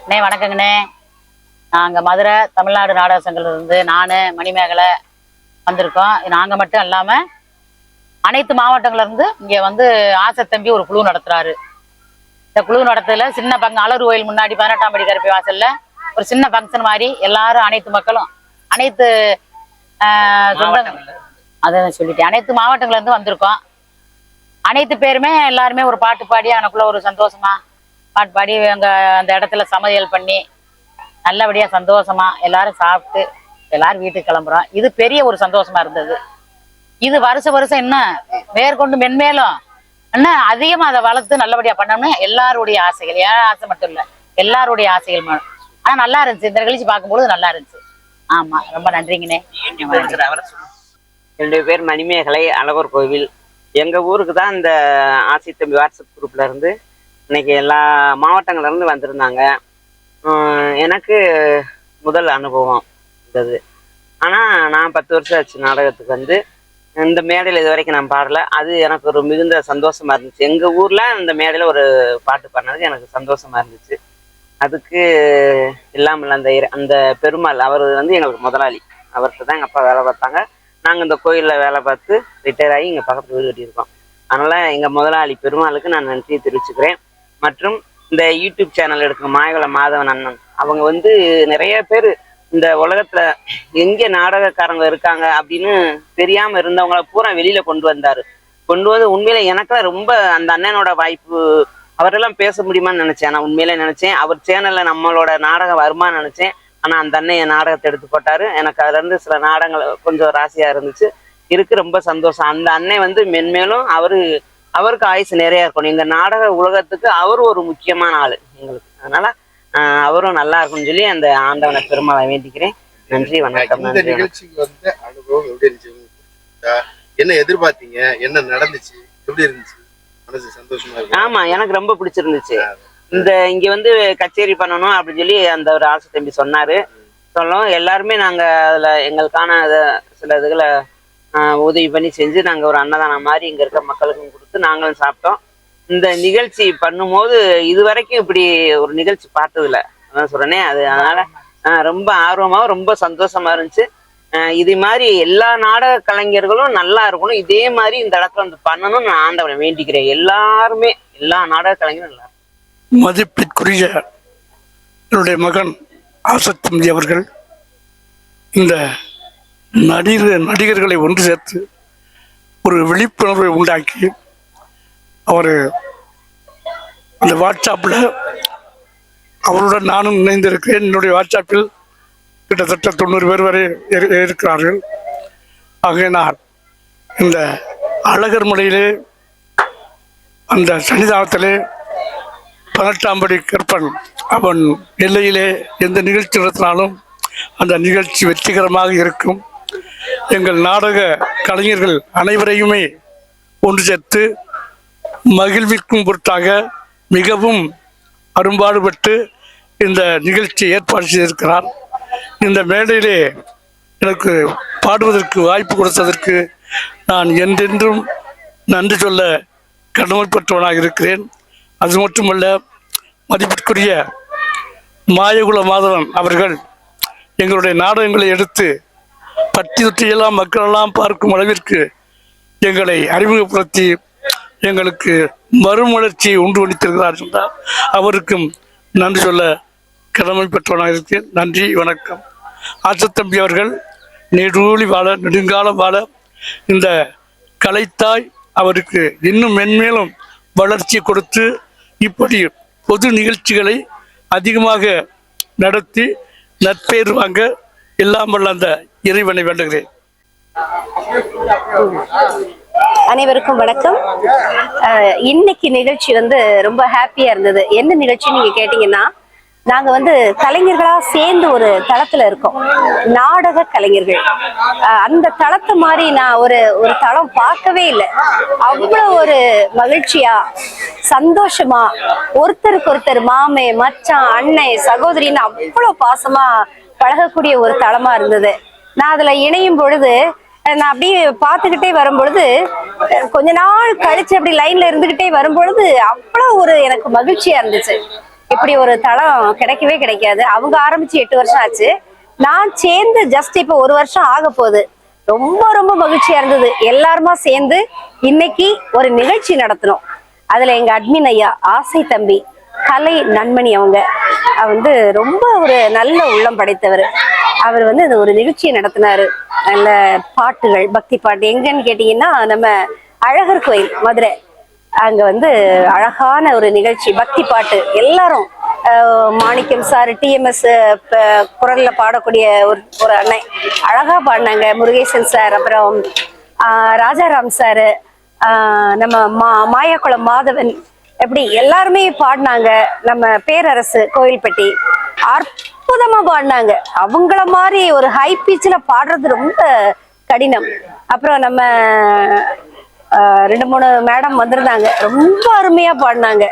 அண்ணே வணக்கங்கண்ணே. நாங்கள் மதுரை தமிழ்நாடு நாடக சங்கத்திலிருந்து நான் மணிமேகலை வந்திருக்கோம். நாங்கள் மட்டும் இல்லாமல் அனைத்து மாவட்டங்கள்லேருந்து இங்கே வந்து ஆசைத்தம்பி ஒரு குழு நடத்துகிறாரு. இந்த குழு நடத்துறதுல சின்ன பங்கு அலறு கோயில் முன்னாடி 18ஆம் படி கருப்பை வாசலில் ஒரு சின்ன ஃபங்க்ஷன் மாதிரி எல்லாரும் அனைத்து மக்களும் அனைத்து அதை சொல்லிட்டேன், அனைத்து மாவட்டங்கள்லேருந்து வந்திருக்கோம். அனைத்து பேருமே எல்லாருமே ஒரு பாட்டு பாடி எனக்குள்ள ஒரு சந்தோஷமா பாட்டு பாடி அந்த இடத்துல சமையல் பண்ணி நல்லபடியாக சந்தோஷமா எல்லாரும் சாப்பிட்டு எல்லாரும் வீட்டுக்கு கிளம்புறோம். இது பெரிய ஒரு சந்தோஷமா இருந்தது. இது வருஷம் என்ன மேற்கொண்டு மென்மேலும் என்ன அதிகமாக அதை வளர்த்து நல்லபடியாக பண்ணணும்னு எல்லாருடைய ஆசைகள். ஏன் ஆசை மட்டும் இல்லை, எல்லாருடைய ஆசைகள். ஆனால் நல்லா இருந்துச்சு, இந்த நிகழ்ச்சி பார்க்கும்போது நல்லா இருந்துச்சு. ஆமா, ரொம்ப நன்றிங்கண்ணே. என்னுடைய பேர் மணிமேகலை, அழகர் கோவில். எங்கள் ஊருக்கு தான் இந்த ஆசைத்தம்பி வாட்ஸ்அப் குரூப்பில் இருந்து இன்னைக்கு எல்லா மாவட்டங்கள்ல இருந்து வந்திருந்தாங்க. எனக்கு முதல் அனுபவம் இருந்தது. ஆனால் நான் 10 வருஷம் ஆச்சு நாடகத்துக்கு வந்து. இந்த மேடையில் இது வரைக்கும் நான் பாடலை. அது எனக்கு ஒரு மிகுந்த சந்தோஷமா இருந்துச்சு. எங்கள் ஊரில் இந்த மேடையில் ஒரு பாட்டு பாடினதுக்கு எனக்கு சந்தோஷமா இருந்துச்சு. அதுக்கு இல்லாமல் அந்த பெருமாள் அவர் வந்து எங்களுக்கு முதலாளி. அவர்கிட்ட தான் எங்கள் அப்பா வேலை பார்த்தாங்க. நாங்கள் இந்த கோயிலில் வேலை பார்த்து ரிட்டையர் ஆகி இங்கே பக்கத்து வீடு கட்டியிருக்கோம். அதனால் எங்கள் முதலாளி பெருமாளுக்கு நான் நன்றியை தெரிவிச்சுக்கிறேன். மற்றும் இந்த யூடியூப் சேனல் எடுக்கிற மாயவள மாதவன் அண்ணன், அவங்க வந்து நிறைய பேர் இந்த உலகத்தில் எங்கே நாடகக்காரங்க இருக்காங்க அப்படின்னு தெரியாமல் இருந்தவங்கள பூரா வெளியில் கொண்டு வந்தார். கொண்டு வந்து உண்மையில எனக்கெல்லாம் ரொம்ப அந்த அண்ணனோட வாய்ப்பு, அவரெல்லாம் பேச முடியுமான்னு நினச்சேன். நான் உண்மையிலே நினச்சேன் அவர் சேனலில் நம்மளோட நாடகம் வருமானு நினச்சேன். ஆனால் அந்த அண்ணன் என் நாடகத்தை எடுத்து போட்டார். எனக்கு அதுலேருந்து சில நாடகங்கள் கொஞ்சம் ராசியாக இருந்துச்சு. ரொம்ப சந்தோஷம். அந்த அண்ணன் வந்து மென்மேலும் அவருக்கு ஆயுசு நிறையா இருக்கணும். எங்கள் நாடக உலகத்துக்கு அவரு ஒரு முக்கியமான ஆள் எங்களுக்கு. அதனால அவரும் நல்லா இருக்கும்னு சொல்லி அந்த ஆண்டவனை பெருமாளை வேண்டிக்கிறேன். நன்றி, வணக்கம். இந்த நிகழ்ச்சிக்கு வந்து அனுபவம் எப்படி இருந்துச்சு? என்ன எதிர்பார்த்தீங்க? என்ன நடந்துச்சு? எப்படி இருந்துச்சு? மனசு சந்தோஷமா இருக்கு? ஆமா, எனக்கு ரொம்ப பிடிச்சிருந்துச்சு. இங்க வந்து கச்சேரி பண்ணணும் அப்படின்னு சொல்லி அந்த ஒரு ஆசை தம்பி சொன்னாரு. சொல்லவும் எல்லாருமே நாங்க அதுல எங்களுக்கான சில இதுகளை உதவி பண்ணி செஞ்சு நாங்க ஒரு அன்னதானம் மாதிரி இங்க இருக்க மக்களுக்கும் கொடுத்து நாங்களும் சாப்பிட்டோம். இந்த நிகழ்ச்சி பண்ணும்போது இது வரைக்கும் இப்படி ஒரு நிகழ்ச்சி பார்த்ததில்ல, அதான் சொல்றேனே. அதனால ரொம்ப ஆர்வமாகவும் ரொம்ப சந்தோஷமா இருந்துச்சு. இது மாதிரி எல்லா நாடக கலைஞர்களும் நல்லா இருக்கணும். இதே மாதிரி இந்த இடத்துல வந்து பண்ணணும்னு நான் ஆண்டவனை வேண்டிக்கிறேன். எல்லாருமே எல்லா நாடக கலைஞரும் நல்லா. மதிப்பிற்குரிய என்னுடைய மகன் ஆசைத்தம்பி அவர்கள் இந்த நடிகர்களை ஒன்று சேர்த்து ஒரு விழிப்புணர்வை உண்டாக்கி அவர் அந்த வாட்ஸ்அப்பில் அவருடன் நானும் இணைந்திருக்கிறேன். என்னுடைய வாட்ஸ்அப்பில் கிட்டத்தட்ட 90 பேர் வரை இருக்கிறார்கள். ஆகையினால் இந்த அழகர் மலையிலே அந்த சன்னிதானத்திலே 18ஆம் படி கற்பன் அவன் எல்லையிலே எந்த நிகழ்ச்சி நடத்தினாலும் அந்த நிகழ்ச்சி வெற்றிகரமாக இருக்கும். எங்கள் நாடக கலைஞர்கள் அனைவரையுமே ஒன்று சேர்த்து மகிழ்விக்கும் பொருட்டாக மிகவும் அரும்பாடுபட்டு இந்த நிகழ்ச்சியை ஏற்பாடு செய்திருக்கிறார். இந்த மேடையிலே எனக்கு பாடுவதற்கு வாய்ப்பு கொடுத்ததற்கு நான் என்றென்றும் நன்றி சொல்ல கடமைப்பட்டவனாக இருக்கிறேன். அது மட்டுமல்ல, மதிப்பிற்குரிய மாயகுல மாதவன் அவர்கள் எங்களுடைய நாடகங்களை எடுத்து பட்டி தொட்டியெல்லாம் மக்களெல்லாம் பார்க்கும் அளவிற்கு எங்களை அறிமுகப்படுத்தி எங்களுக்கு மறுமலர்ச்சியை உண்டு பண்ணித்திருக்கிறார் என்றால் அவருக்கும் நன்றி சொல்ல கடமைப்பட்டவனாக இருக்கிறேன். நன்றி, வணக்கம். ஆசைத்தம்பி அவர்கள் நெடுவழி வாழ, நெடுங்காலம் வாழ, இந்த கலைத்தாய் அவருக்கு இன்னும் மென்மேலும் வளர்ச்சி கொடுத்து இப்படி பொது நிகழ்ச்சிகளை அதிகமாக நடத்தி நற்பெயர் வாங்க எல்லாம் வல்ல அந்த இறைவனை வேண்டுகிறேன். அனைவருக்கும் வணக்கம். இன்னைக்கு நிகழ்ச்சி வந்து ரொம்ப ஹாப்பியா இருந்தது. என்ன நிகழ்ச்சி நீங்க கேட்டீங்கன்னா, நாங்க வந்து கலைஞர்களா சேர்ந்து ஒரு தளத்துல இருக்கோம், நாடக கலைஞர்கள். அந்த தளத்தை மாதிரி நான் ஒரு தளம் பார்க்கவே இல்லை. அவ்வளவு ஒரு மகிழ்ச்சியா சந்தோஷமா ஒருத்தருக்கு ஒருத்தர் மாமே மச்சான் அண்ணன் சகோதரின்னு அவ்வளவு பாசமா பழகக்கூடிய ஒரு தளமா இருந்தது. நான் அதுல இணையும் பொழுது நான் அப்படியே பார்த்துக்கிட்டே வரும்பொழுது, கொஞ்ச நாள் கழிச்சு அப்படி லைன்ல இருந்துகிட்டே வரும்பொழுது அவ்வளவு ஒரு எனக்கு மகிழ்ச்சியா இருந்துச்சு. இப்படி ஒரு தளம் கிடைக்கவே கிடைக்காது. அவங்க ஆரம்பிச்சு 8 வருஷம் ஆச்சு. நான் சேர்ந்து ஜஸ்ட் இப்போ 1 வருஷம் ஆக போகுது. ரொம்ப ரொம்ப மகிழ்ச்சியா இருந்தது. எல்லாருமா சேர்ந்து இன்னைக்கு ஒரு நிகழ்ச்சி நடத்தணும். அதுல எங்க அட்மின் ஐயா ஆசை தம்பி கலை நன்மணி அவங்க வந்து ரொம்ப ஒரு நல்ல உள்ளம் படைத்தவர். அவர் வந்து இந்த ஒரு நிகழ்ச்சியை நடத்தினாரு. நல்ல பாட்டுகள், பக்தி பாட்டு. எங்கன்னு கேட்டீங்கன்னா நம்ம அழகர் கோயில் மதுரை, அங்க வந்து அழகான ஒரு நிகழ்ச்சி, பக்தி பாட்டு. எல்லாரும் மாணிக்கம் சார், டிஎம்எஸ் குரல்ல பாடக்கூடிய ஒரு அண்ணன் அழகா பாடினாங்க. முருகேசன் சார், அப்புறம் ராஜாராம் சாரு, நம்ம மாயாக்குளம் மாதவன், எப்படி எல்லாருமே பாடினாங்க. நம்ம பேரரசு கோயில்பட்டி அற்புதமா பாடினாங்க. அவங்கள மாதிரி ஒரு ஹை பீச்சில் பாடுறது ரொம்ப கடினம். அப்புறம் நம்ம 2-3 மேடம் வந்திருந்தாங்க, ரொம்ப அருமையா பாடினாங்க.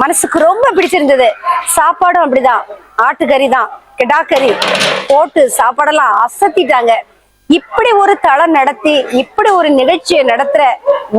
மனசுக்கு ரொம்ப பிடிச்சிருந்தது. சாப்பாடும் அப்படிதான், ஆட்டுக்கறி தான், கிடாக்கறி போட்டு சாப்பாடெல்லாம் அசத்திட்டாங்க. இப்படி ஒரு தளம் நடத்தி இப்படி ஒரு நிகழ்ச்சியை நடத்துற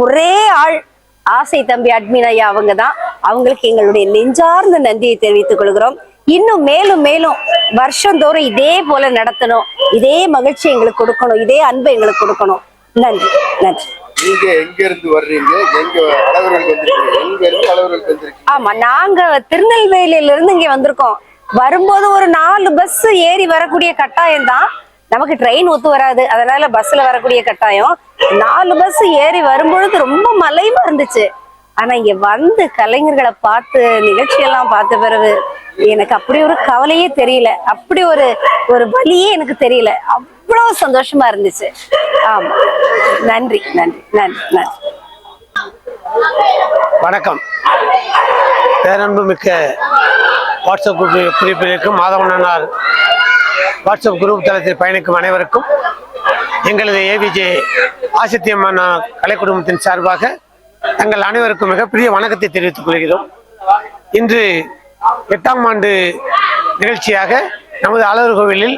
ஒரே ஆள் ஆசை தம்பி அட்மின் ஐயா அவங்க தான். அவங்களுக்கு எங்களுடைய நெஞ்சார்ந்த நன்றியை தெரிவித்துக் கொள்கிறோம். இன்னும் மேலும் மேலும் வருஷந்தோறும் இதே போல நடத்தணும், இதே மகிழ்ச்சி எங்களுக்கு கொடுக்கணும், இதே அன்பை எங்களுக்கு கொடுக்கணும். நன்றி நன்றி. நீங்க எங்க இருந்து வர்றீங்க? எங்க அளவர்களுக்கு வந்திருக்கீங்க? எங்க இருந்து அளவர்களுக்கு வந்திருக்கீங்க? ஆமா, நாங்க திருநெல்வேலியில இருந்து இங்க வந்திருக்கோம். வரும்போது ஒரு 4 பஸ் ஏறி வரக்கூடிய கட்டாயம் தான். நமக்கு ட்ரெயின் ஒத்து வராது, அதனால பஸ்ல வரக்கூடிய கட்டாயம். 4 பஸ் ஏறி வரும்பொழுது ரொம்ப மலைவா இருந்துச்சு. ஆனா இங்க வந்து கலைஞர்களை பார்த்து நிகழ்ச்சியெல்லாம் பார்த்த பிறகு எனக்கு அப்படி ஒரு கவலையே தெரியல, அப்படி ஒரு வலியே எனக்கு தெரியல. அவ்வளவு சந்தோஷமா இருந்துச்சு. ஆமா, நன்றி நன்றி நன்றி நன்றி. வணக்கம். பேரன்பு மிக்க வாட்ஸ்அப் குறிப்பிலிருக்கும் மாதவனார் வாட்ஸ்அப் குரூப் தளத்தில் பயணிக்கும் அனைவருக்கும் எங்களது ஏபிஜே ஆசித்தியமான கலை குடும்பத்தின் சார்பாக தங்கள் அனைவருக்கும் மிகப்பெரிய வணக்கத்தை தெரிவித்துக் கொள்கிறோம். இன்று 8ஆம் ஆண்டு நிகழ்ச்சியாக நமது அழகர் கோவிலில்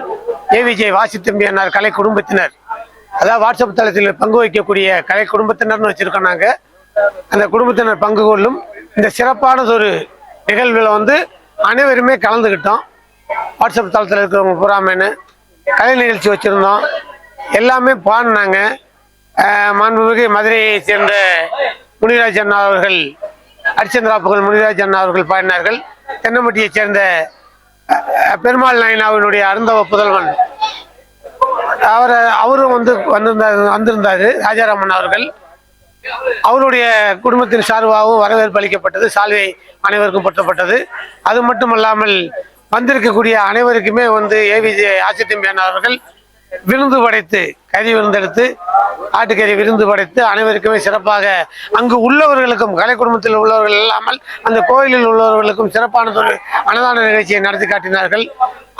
ஏவிஜே வாசித்தம்பி அன்னார் கலை குடும்பத்தினர், அதாவது வாட்ஸ்அப் தளத்தில் பங்கு வைக்கக்கூடிய கலை குடும்பத்தினர்னு வச்சிருக்கோம். நாங்கள் அந்த குடும்பத்தினர் பங்கு கொள்ளும் இந்த சிறப்பானதொரு நிகழ்வில் வந்து அனைவருமே கலந்துக்கிட்டோம். வாட்ஸ்அப் தளத்தில் இருக்கிறவங்க பூராமேனு கலை நிகழ்ச்சி வச்சுருந்தோம். எல்லாமே பாடினாங்க. மாண்புமிகு மதுரையை சேர்ந்த முனிராஜ் அண்ணா அவர்கள், ஹரிச்சந்திரா புகழ் முனிராஜ் அண்ணா அவர்கள் பாடினார்கள். தென்னம்பட்டியைச் சேர்ந்த பெருமாள் நாயனாவினுடைய அருந்தவ புதல்வன் அவரும் வந்திருந்தார் ராஜாராமன் அவர்கள். அவருடைய குடும்பத்தின் சார்பாகவும் வரவேற்பு அளிக்கப்பட்டது. சால்வை அனைவருக்கும் போற்றப்பட்டது. அது மட்டுமல்லாமல் வந்திருக்கக்கூடிய அனைவருக்குமே ஏவிஜே ஆசித்தம்பி அண்ணா அவர்கள் விருந்து படைத்து, கறி விருந்தெடுத்து, ஆட்டுக்கறி விருந்து படைத்து அனைவருக்குமே சிறப்பாக அங்கு உள்ளவர்களுக்கும், கலை குடும்பத்தில் உள்ளவர்கள் இல்லாமல் அந்த கோயிலில் உள்ளவர்களுக்கும் சிறப்பானதொரு அன்னதான நிகழ்ச்சியை நடத்தி காட்டினார்கள்.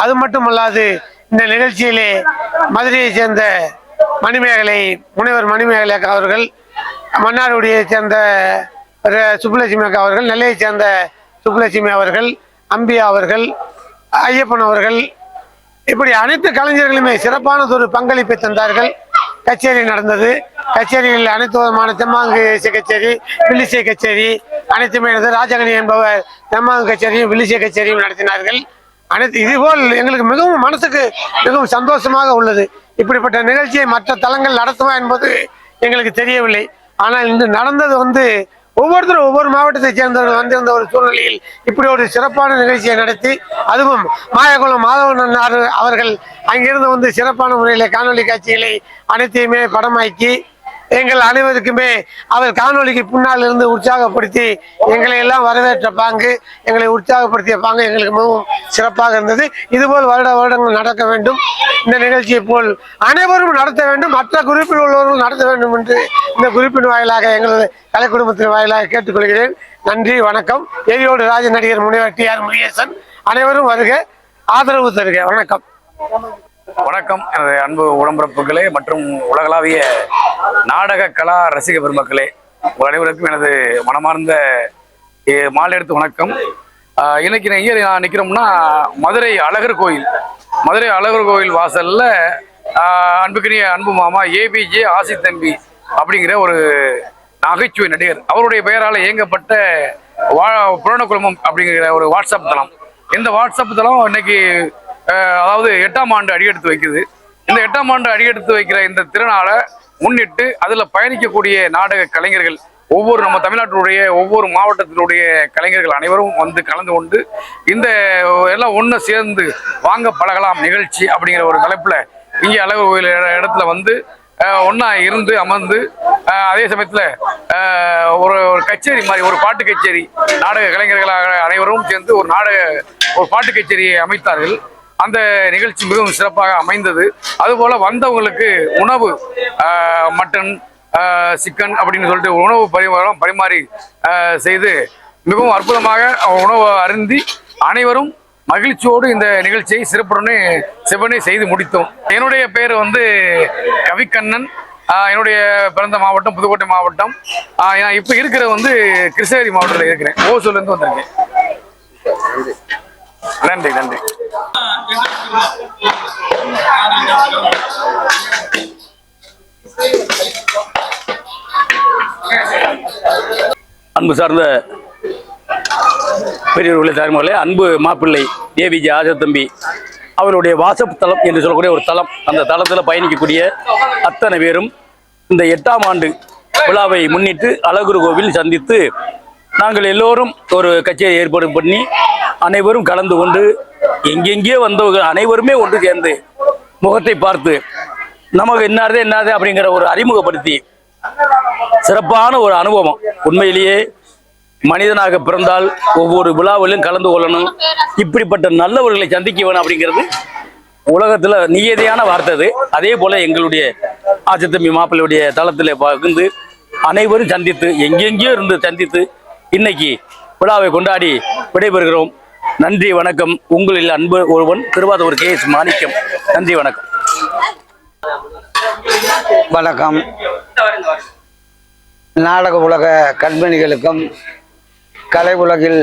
அது மட்டுமல்லாது இந்த நிகழ்ச்சியிலே மதுரையை சேர்ந்த முனைவர் மணிமேகலை அக்கா அவர்கள், மன்னாருடைய சேர்ந்த சுப்புலட்சுமி அக்கா அவர்கள், நெல்லையை சேர்ந்த சுப்புலட்சுமி அவர்கள், அம்பியா அவர்கள், ஐயப்பன் அவர்கள், இப்படி அனைத்து கலைஞர்களுமே சிறப்பானதொரு பங்களிப்பை தந்தார்கள். கச்சேரி நடந்தது. கச்சேரியில் அனைத்து விதமான தெம்மாங்கு இசை கச்சேரி, வில்லிசை கச்சேரி அனைத்துமே நடந்தது. ராஜகணி என்பவர் தெம்மாங்கு கச்சேரியும் வில்லிசை கச்சேரியும் நடத்தினார்கள். இதுபோல் எங்களுக்கு மிகவும் மனசுக்கு மிகவும் சந்தோஷமாக உள்ளது. இப்படிப்பட்ட நிகழ்ச்சியை மற்ற தலங்கள் நடத்துமா என்பது எங்களுக்கு தெரியவில்லை. ஆனால் இன்று நடந்தது ஒவ்வொருத்தரும் ஒவ்வொரு மாவட்டத்தை சேர்ந்தவர்கள் வந்திருந்த ஒரு சூழ்நிலையில் இப்படி ஒரு சிறப்பான நிகழ்ச்சியை நடத்தி, அதுவும் மாயகுளம் மாதவன் அவர்கள் அங்கிருந்து சிறப்பான முறையில் காணொலி காட்சிகளை அனைத்தையுமே படமாக்கி எங்கள் அனைவருக்குமே அவர் காணொலிக்கு பின்னால் இருந்து உற்சாகப்படுத்தி எங்களை எல்லாம் வரவேற்ற பாங்கு, எங்களை உற்சாகப்படுத்திய பாங்கு எங்களுக்கு மிகவும் சிறப்பாக இருந்தது. இதுபோல் வருடங்கள் நடக்க வேண்டும். இந்த நிகழ்ச்சியை போல் அனைவரும் நடத்த வேண்டும், மற்ற குறிப்பில் உள்ளவர்கள் நடத்த வேண்டும் என்று இந்த குறிப்பின் வாயிலாக எங்களது கலை குடும்பத்தின் வாயிலாக கேட்டுக்கொள்கிறேன். நன்றி, வணக்கம். எரியோடு ராஜ நடிகர் முனைவர் டிஆர் முருகேசன். அனைவரும் வருக, ஆதரவு தருக. வணக்கம். வணக்கம். எனது அன்பு உடம்பிறப்புகளே மற்றும் உலகளாவிய நாடக கலா ரசிக பெருமக்களே, உங்கள் அனைவருக்கும் எனது மனமார்ந்த மாலை எடுத்து வணக்கம். இன்னைக்கு நான் நிற்கிறோம்னா மதுரை அழகர் கோயில் வாசல்ல அன்புக்குரிய அன்பு மாமா ஏபிஜே ஆசித்தம்பி அப்படிங்கிற ஒரு நகைச்சுவை நடிகர், அவருடைய பெயரால் இயங்கப்பட்ட புராண குழுமம் அப்படிங்கிற ஒரு வாட்ஸ்அப் தளம். இந்த வாட்ஸ்அப் தளம் இன்னைக்கு அதாவது 8ஆம் ஆண்டு அடியெடுத்து வைக்குது. இந்த 8ஆம் ஆண்டு அடியெடுத்து வைக்கிற இந்த திருநாளை முன்னிட்டு அதில் பயணிக்கக்கூடிய நாடக கலைஞர்கள் நம்ம தமிழ்நாட்டினுடைய ஒவ்வொரு மாவட்டத்தினுடைய கலைஞர்கள் அனைவரும் வந்து கலந்து கொண்டு இந்த எல்லாம் ஒன்று சேர்ந்து வாங்க பழகலாம் நிகழ்ச்சி அப்படிங்கிற ஒரு தலைப்பில் இங்கே அழகர் கோயில் இடத்துல வந்து ஒன்றா இருந்து அமர்ந்து அதே சமயத்தில் ஒரு கச்சேரி மாதிரி ஒரு பாட்டு கச்சேரி நாடக கலைஞர்களாக அனைவரும் சேர்ந்து ஒரு பாட்டு கச்சேரியை அமைத்தார்கள். அந்த நிகழ்ச்சி மிகவும் சிறப்பாக அமைந்தது. அதுபோல் வந்தவங்களுக்கு உணவு மட்டன் சிக்கன் அப்படின்னு சொல்லிட்டு உணவு பரிமாறி செய்து மிகவும் அற்புதமாக உணவு அருந்தி அனைவரும் மகிழ்ச்சியோடு இந்த நிகழ்ச்சியை சிறப்புடனே செய்து முடித்தோம். என்னுடைய பேர் வந்து கவிக்கண்ணன். என்னுடைய பிறந்த மாவட்டம் புதுக்கோட்டை மாவட்டம். நான் இப்போ இருக்கிற வந்து கிருஷ்ணகிரி மாவட்டத்தில் இருக்கிறேன். ஓசூர்லேருந்து வந்திருக்கேன். நன்றி நன்றி. அன்பு சார்ந்த பெரியவர்களே, தாய்மார்களே, அன்பு மாப்பிள்ளை ஏவிஜே ஆசத்தம்பி அவருடைய வாட்ஸ்அப் தளம் என்று சொல்லக்கூடிய ஒரு தளம். அந்த தளத்தில் பயணிக்கக்கூடிய அத்தனை பேரும் இந்த 8ஆம் ஆண்டு விழாவை முன்னிட்டு அழகர் கோவில் சந்தித்து நாங்கள் எல்லோரும் ஒரு கச்சேரி ஏற்பாடு பண்ணி அனைவரும் கலந்து கொண்டு எங்கெங்கே வந்தவர்கள் அனைவருமே ஒன்று சேர்ந்து முகத்தை பார்த்து நமக்கு என்னாதே அப்படிங்கிற ஒரு அறிமுகப்படுத்தி சிறப்பான ஒரு அனுபவம். உண்மையிலேயே மனிதனாக பிறந்தால் ஒவ்வொரு விழாவிலும் கலந்து கொள்ளணும், இப்படிப்பட்ட நல்லவர்களை சந்திக்க வேணும் அப்படிங்கிறது உலகத்தில் நியதியான வார்த்தை அது. அதே போல எங்களுடைய ஆசத்தம்பி மாப்பிள்ளையுடைய தளத்தில் பகிர்ந்து அனைவரும் சந்தித்து எங்கெங்கேயோ இருந்து சந்தித்து இன்னைக்கு விழாவை கொண்டாடி விடைபெறுகிறோம். நன்றி வணக்கம். உங்களில் அன்பு ஒருவன் திருவாதூர் KS மாணிக்கம். நன்றி வணக்கம். வணக்கம். நாடக உலக கண்மணிகளுக்கும் கலை உலகில்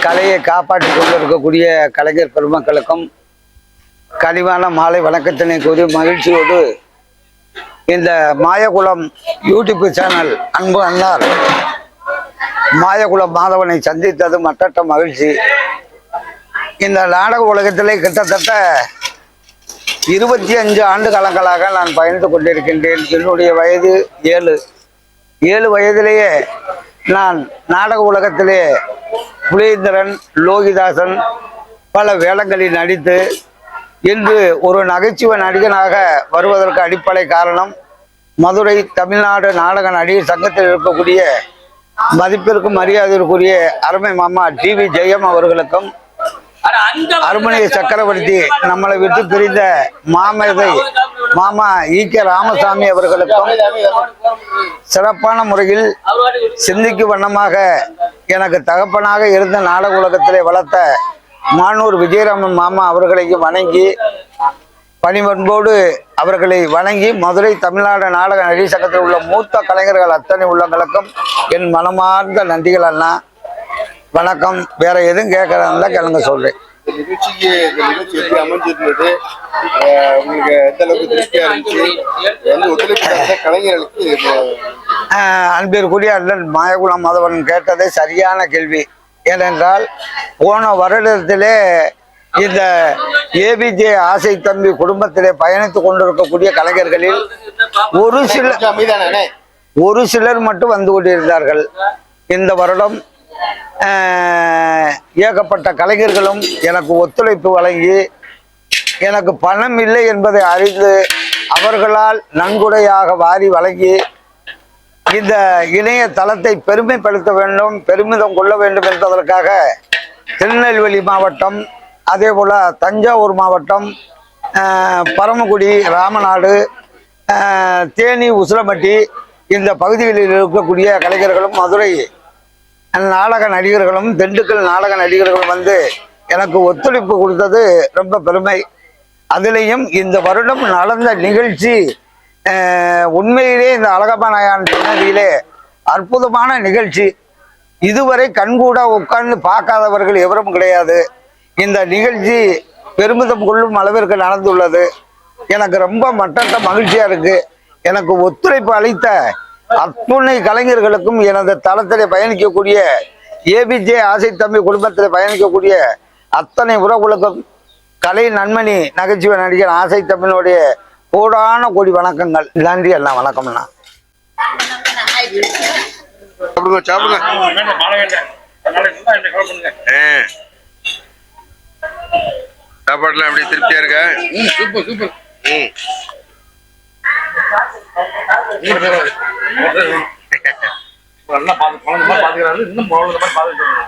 கலையை காப்பாற்றி கொண்டிருக்கக்கூடிய கலைஞர் பெருமக்களுக்கும் கனிவான மாலை வணக்கத்தினை கூறி மகிழ்ச்சியோடு இந்த மாயகுலம் யூடியூப் சேனல் அன்பு அண்ணார் மாயகுலம் மாதவனை சந்தித்தது மற்றற்ற மகிழ்ச்சி. இந்த நாடக உலகத்திலே கிட்டத்தட்ட 25 ஆண்டு காலங்களாக நான் பயணித்து கொண்டிருக்கின்றேன். என்னுடைய வயது 7 வயதிலேயே நான் நாடக உலகத்திலே புலேந்திரன், லோகிதாசன் பல வேடங்களில் நடித்து இன்று ஒரு நகைச்சுவை நடிகனாக வருவதற்கு அடிப்படை காரணம் மதுரை தமிழ்நாடு நாடக நடிகர் சங்கத்தில் இருக்கக்கூடிய மதிப்பிற்கும் மரியாதைக்குரிய அருமை மாமா TV ஜெயம் அவர்களுக்கும், அருமணிய சக்கரவர்த்தி நம்மளை விட்டு பிரிந்த மாமேதை மாமா EK ராமசாமி அவர்களுக்கும் சிறப்பான முறையில் சிந்திக்கும் வண்ணமாக எனக்கு தகப்பனாக இருந்த நாடக உலகத்திலே வளர்த்த மானூர் விஜயராமன் மாமா அவர்களையும் வணங்கி பணிவன்போடு அவர்களை வணங்கி மதுரை தமிழ்நாடு நாடக நடிகர் சங்கத்தில் உள்ள மூத்த கலைஞர்கள் அத்தனை உள்ளங்களுக்கும் என் மனமார்ந்த நன்றிகள் அண்ணா. வணக்கம். வேற எதுவும் கேட்கறதா கேளுங்க சொல்றேன். நிகழ்ச்சி எப்படி அமைஞ்சிருந்தது, உங்களுக்கு எந்த அளவுக்கு திருப்தியா இருந்துச்சு, ஒத்துழைப்பு கலைஞர்களுக்கு? அன்பிற்குரிய அண்ணன் மாயகுலம் மாதவன் கேட்டதே சரியான கேள்வி. ஏனென்றால் போன வருடத்திலே இந்த ஏவிஜே ஆசை தம்பி குடும்பத்திலே பயணித்துக் கொண்டிருக்கக்கூடிய கலைஞர்களில் ஒரு சிலர் மட்டும் வந்து கொண்டிருந்தார்கள். இந்த வருடம் ஏகப்பட்ட கலைஞர்களும் எனக்கு ஒத்துழைப்பு வழங்கி எனக்கு பணம் இல்லை என்பதை அறிந்து அவர்களால் நன்கொடையாக வாரி வழங்கி இந்த இணைய தளத்தை பெருமைப்படுத்த வேண்டும், பெருமிதம் கொள்ள வேண்டும் என்பதற்காக திருநெல்வேலி மாவட்டம், அதே போல் தஞ்சாவூர் மாவட்டம், பரமக்குடி, ராமநாடு, தேனி, உசிலம்பட்டி இந்த பகுதிகளில் இருக்கக்கூடிய கலைஞர்களும், மதுரை நாடக நடிகர்களும், திண்டுக்கல் நாடக நடிகர்களும் வந்து எனக்கு ஒத்துழைப்பு கொடுத்தது ரொம்ப பெருமை. அதுலேயும் இந்த வருடம் நடந்த நிகழ்ச்சி உண்மையிலே இந்த அழகப்பநாயகன் சன்னதியிலே அற்புதமான நிகழ்ச்சி. இதுவரை கண்கூட உட்கார்ந்து பார்க்காதவர்கள் எவரும் கிடையாது. இந்த நிகழ்ச்சி பெருமிதம் கொள்ளும் அளவிற்கு நடந்துள்ளது. எனக்கு ரொம்ப மட்டற்ற மகிழ்ச்சியா இருக்கு. எனக்கு ஒத்துழைப்பு அளித்த அத்துணை கலைஞர்களுக்கும், எனது தளத்திலே பயணிக்கக்கூடிய ஏபிஜே ஆசை தம்பி குடும்பத்தில் பயணிக்கக்கூடிய அத்தனை உறவுகளுக்கும் கலை நன்மணி நகைச்சுவை நடிகர் ஆசை தம்பியினுடைய கோடான கோடி வணக்கங்கள். நன்றி அண்ணா, வணக்கம்ண்ணா. சாப்பிடுங்க சாப்பிடுங்க. சாப்பாடுலாம் எப்படி திருப்தியா இருக்கா? Super super. நல்லா பாத்துக்கிறாரு, இன்னும் பாத்துக்கிறாங்க.